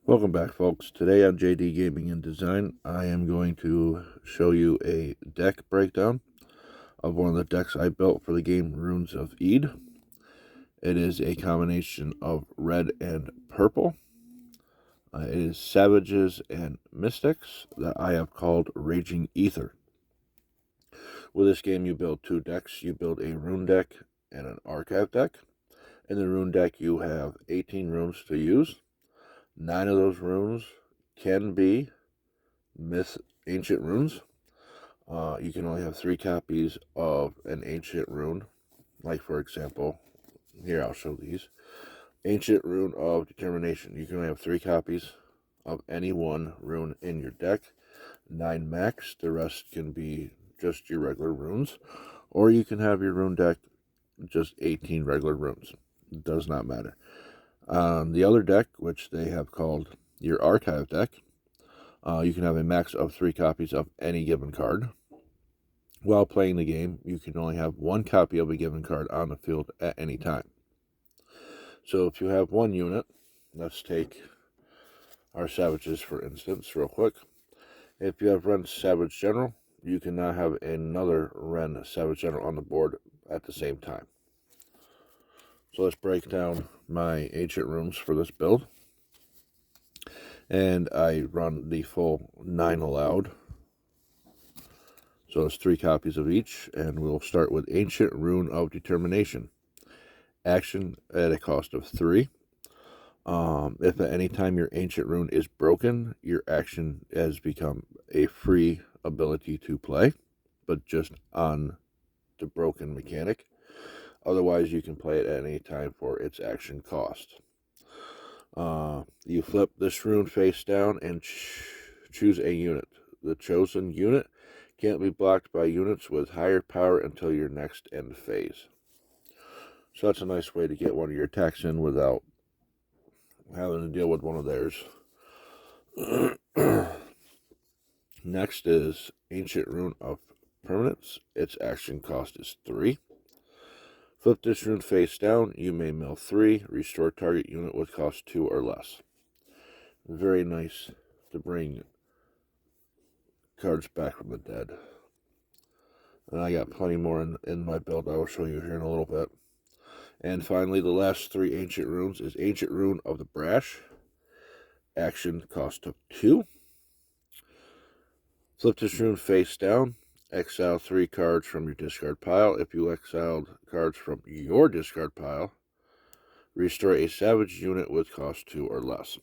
Welcome back, folks. Today on JD Gaming and Design, I am going to show you a deck breakdown of one of the decks I built for the game Runes of Ede. It is a combination of red and purple. It is Savages and Mystics that I have called Raging Ether. With this game, you build two decks. You build a rune deck and an archive deck. In the rune deck, you have 18 runes to use. 9 of those runes can be ancient runes. You can only have 3 copies of an ancient rune. Like, for example, here I'll show these. Ancient Rune of Determination. You can only have 3 copies of any one rune in your deck. 9 max. The rest can be just your regular runes. Or you can have your rune deck just 18 regular runes. It does not matter. The other deck, which they have called your archive deck, you can have a max of 3 copies of any given card. While playing the game, you can only have 1 copy of a given card on the field at any time. So if you have 1 unit, let's take our Savages for instance, real quick. If you have Ren Savage General, you cannot have another Ren Savage General on the board at the same time. So let's break down my ancient runes for this build. And I run the full 9 allowed. So it's 3 copies of each. And we'll start with Ancient Rune of Determination. Action at a cost of 3. If at any time your ancient rune is broken, your action has become a free ability to play, but just on the broken mechanic. Otherwise, you can play it at any time for its action cost. You flip this rune face down and choose a unit. The chosen unit can't be blocked by units with higher power until your next end phase. So that's a nice way to get one of your attacks in without having to deal with one of theirs. Next is Ancient Rune of Permanence. Its action cost is 3. Flip this rune face down. You may mill 3. Restore target unit with cost 2 or less. Very nice to bring cards back from the dead. And I got plenty more in my build I will show you here in a little bit. And finally, the last 3 ancient runes is Ancient Rune of the Brash. Action cost of 2. Flip this rune face down. Exile 3 cards from your discard pile. If you exiled cards from your discard pile, restore a Savage unit with cost 2 or less.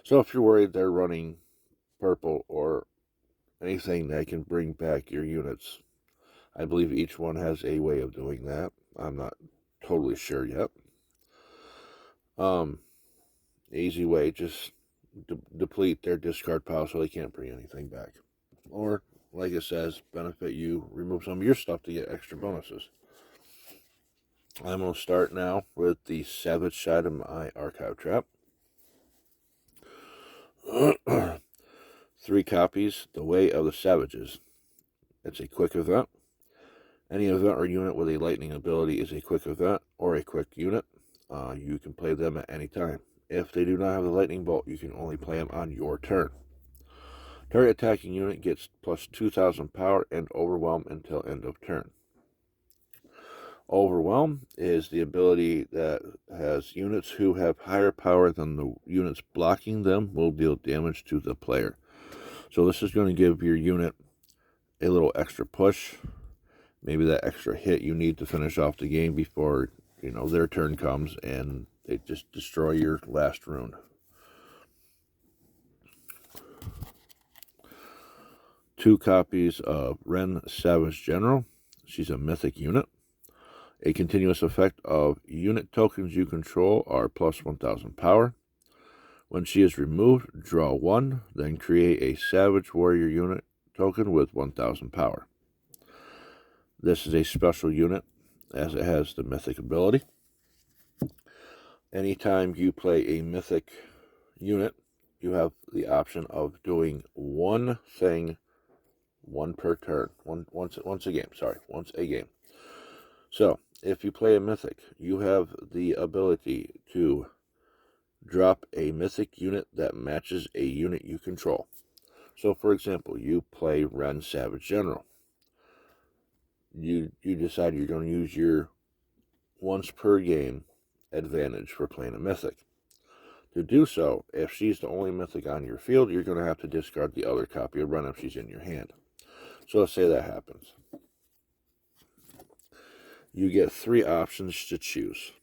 So if you're worried they're running purple or anything that can bring back your units, I believe each one has a way of doing that. I'm not totally sure yet. Easy way, just deplete their discard pile so they can't bring anything back. Or, like it says, benefit you, remove some of your stuff to get extra bonuses. I'm going to start now with the Savage side of my archive trap. 3 copies, The Way of the Savages. It's a quick event. Any event or unit with a lightning ability is a quick event or a quick unit. You can play them at any time. If they do not have the lightning bolt, you can only play them on your turn. Target attacking unit gets plus 2,000 power and Overwhelm until end of turn. Overwhelm is the ability that has units who have higher power than the units blocking them will deal damage to the player. So this is going to give your unit a little extra push. Maybe that extra hit you need to finish off the game before, their turn comes and they just destroy your last rune. 2 copies of Ren Savage General. She's a mythic unit. A continuous effect of unit tokens you control are plus 1,000 power. When she is removed, draw 1, then create a Savage Warrior unit token with 1,000 power. This is a special unit as it has the mythic ability. Anytime you play a mythic unit, you have the option of doing one thing, 1 per turn, once a game. So, if you play a mythic, you have the ability to Drop a mythic unit that matches a unit you control. So, for example, you play Ren Savage General. You decide you're going to use your once per game advantage for playing a mythic. To do so, if she's the only mythic on your field, you're going to have to discard the other copy of Ren if she's in your hand. So let's say that happens. You get 3 options to choose.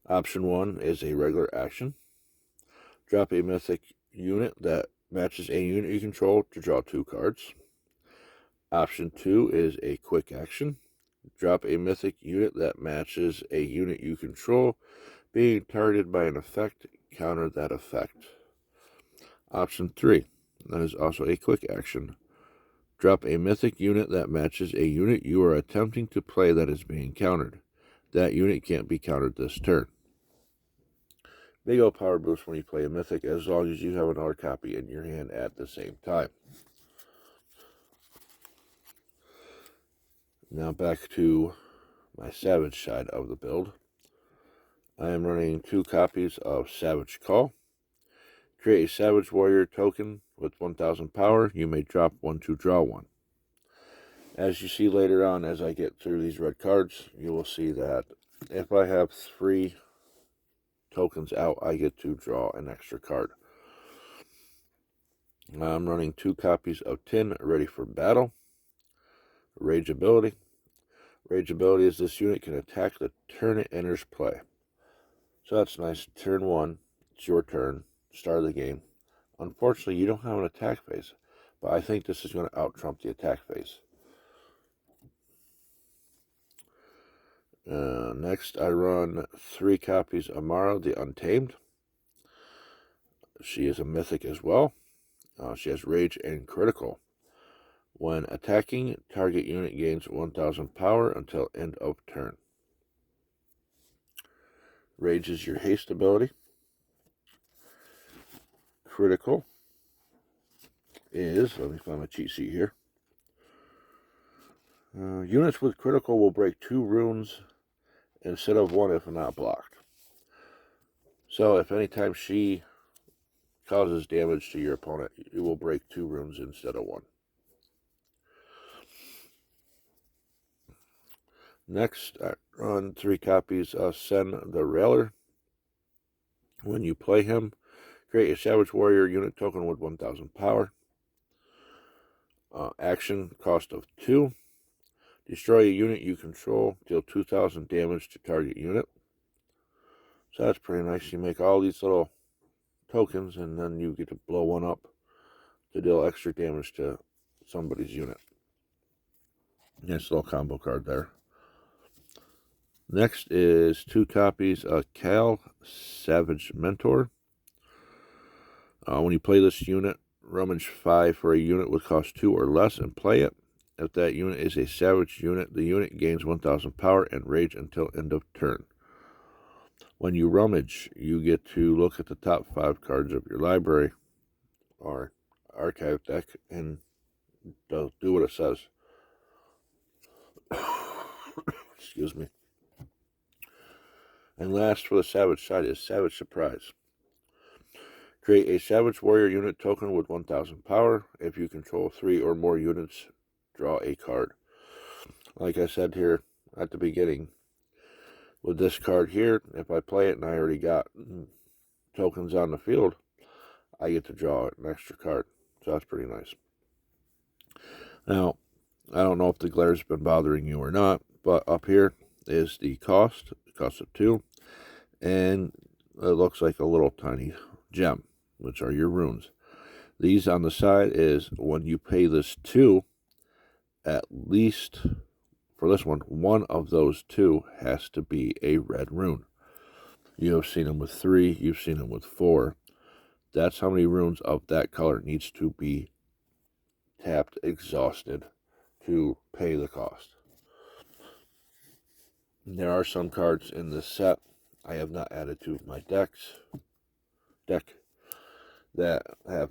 Option 1 is a regular action. Drop a mythic unit that matches a unit you control to draw 2 cards. Option 2 is a quick action. Drop a mythic unit that matches a unit you control being targeted by an effect. Counter that effect. Option 3, that is also a quick action. Drop a mythic unit that matches a unit you are attempting to play that is being countered. That unit can't be countered this turn. Big old power boost when you play a mythic, as long as you have another copy in your hand at the same time. Now back to my Savage side of the build. I am running 2 copies of Savage Call. Create a Savage Warrior token with 1000 power. You may drop 1 to draw 1. As you see later on, as I get through these red cards, you will see that if I have 3 tokens out, I get to draw an extra card. I'm running 2 copies of Tin, ready for battle. Rage ability. Rage ability is this unit can attack the turn it enters play. So that's nice. Turn 1, it's your turn, start of the game. Unfortunately, you don't have an attack phase, but I think this is going to out-trump the attack phase. Next, I run 3 copies of Mara, the Untamed. She is a mythic as well. She has Rage and Critical. When attacking, target unit gains 1000 power until end of turn. Rage is your haste ability. Critical is, let me find my cheat sheet here. Units with critical will break 2 runes instead of 1 if not blocked. So if anytime she causes damage to your opponent, it will break 2 runes instead of 1. Next, I run 3 copies of Sen the Railer. When you play him, create a Savage Warrior unit token with 1000 power. Action cost of 2. Destroy a unit you control. Deal 2000 damage to target unit. So that's pretty nice. You make all these little tokens, and then you get to blow one up to deal extra damage to somebody's unit. Nice little combo card there. Next is 2 copies of Cal, Savage Mentor. When you play this unit, rummage 5 for a unit would cost 2 or less and play it. If that unit is a Savage unit, the unit gains 1000 power and Rage until end of turn. When you rummage, you get to look at the top 5 cards of your library or archive deck and do what it says. Excuse me. And last for the Savage side is Savage Surprise. Create a Savage Warrior unit token with 1000 power. If you control 3 or more units, draw a card. Like I said here at the beginning, with this card here, if I play it and I already got tokens on the field, I get to draw an extra card. So that's pretty nice. Now, I don't know if the glare's been bothering you or not, but up here is the cost of 2. And it looks like a little tiny gem, which are your runes. These on the side is when you pay this 2, at least for this one of those 2 has to be a red rune. You have seen them with 3, you've seen them with 4. That's how many runes of that color needs to be tapped, exhausted to pay the cost. There are some cards in this set I have not added to my deck that have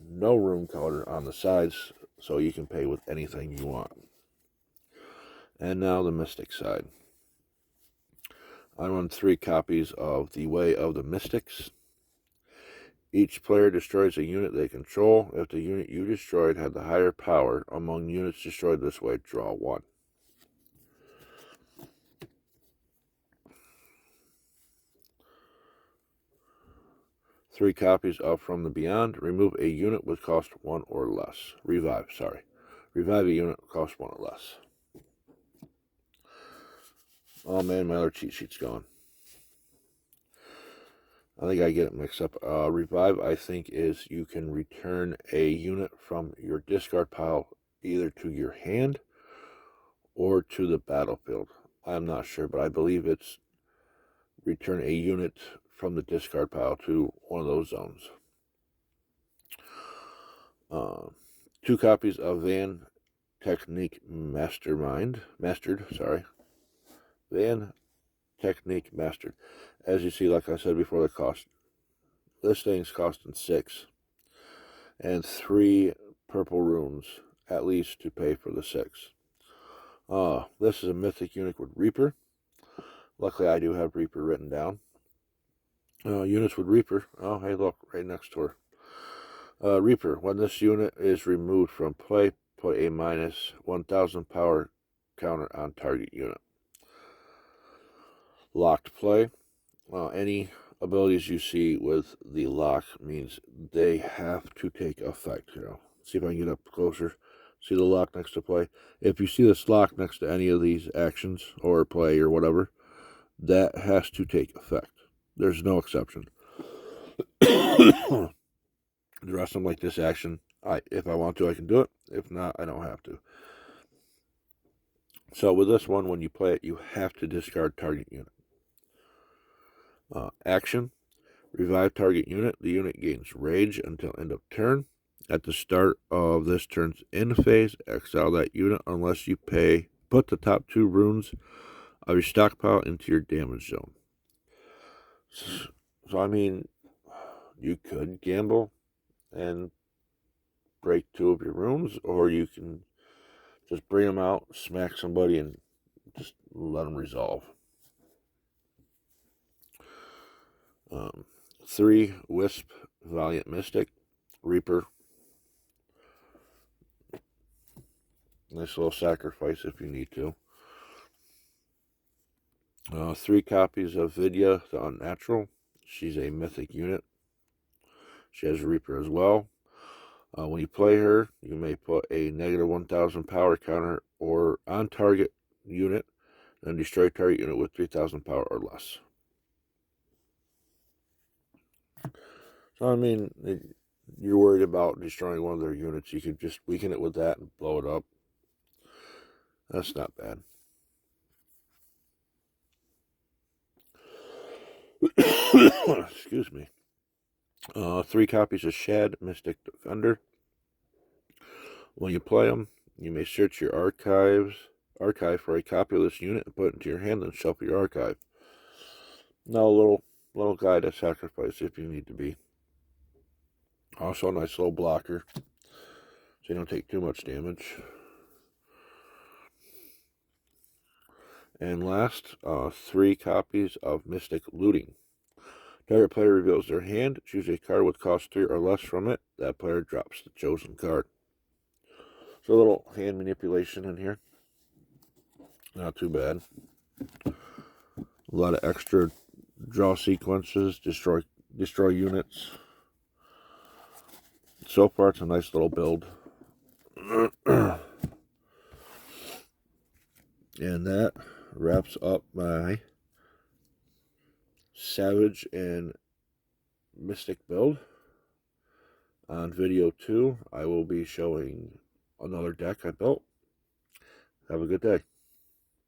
no rune color on the sides, so you can pay with anything you want. And now the Mystic side. I run 3 copies of the Way of the Mystics. Each player destroys a unit they control. If the unit you destroyed had the higher power among units destroyed this way, draw 1. Three copies of From the Beyond. Remove a unit with cost 1 or less. Revive a unit with cost 1 or less. Oh man, my other cheat sheet's gone. I think I get it mixed up. Revive, I think, is you can return a unit from your discard pile either to your hand or to the battlefield. I'm not sure, but I believe it's return a unit from the discard pile to one of those zones. 2 copies of Van Technique Mastered. Van Technique Mastered. As you see, like I said before, the cost. This thing's costing 6. And 3 purple runes, at least, to pay for the 6. This is a mythic unit with Reaper. Luckily, I do have Reaper written down. Units with Reaper. Oh, hey, look, right next to her. Reaper. When this unit is removed from play, put a minus 1,000 power counter on target unit. Locked play. Any abilities you see with the lock means they have to take effect. See if I can get up closer. See the lock next to play. If you see this lock next to any of these actions or play or whatever, that has to take effect. There's no exception. The rest of them, like this action, if I want to, I can do it. If not, I don't have to. So with this one, when you play it, you have to discard target unit. Action. Revive target unit. The unit gains rage until end of turn. At the start of this turn's end phase, exile that unit unless you put the top 2 runes of your stockpile into your damage zone. So I mean, you could gamble and break 2 of your runes, or you can just bring them out, smack somebody, and just let them resolve. 3 Wisp, Valiant Mystic, Reaper. Nice little sacrifice if you need to. 3 copies of Vidya, the Unnatural. She's a mythic unit. She has a Reaper as well. When you play her, you may put a negative 1,000 power counter or on target unit and destroy target unit with 3,000 power or less. So, I mean, you're worried about destroying one of their units. You could just weaken it with that and blow it up. That's not bad. Excuse me. 3 copies of Shad, Mystic Defender. When you play them, you may search your archive for a copy of this unit and put it into your hand and shuffle your archive. Now a little guy to sacrifice if you need to be. Also a nice little blocker, so you don't take too much damage. And last, 3 copies of Mystic Looting. Target player reveals their hand. Choose a card with cost 3 or less from it. That player drops the chosen card. So a little hand manipulation in here. Not too bad. A lot of extra draw sequences, destroy units. So far, it's a nice little build. And that wraps up my Savage and Mystic build. On video 2, I will be showing another deck I built. Have a good day.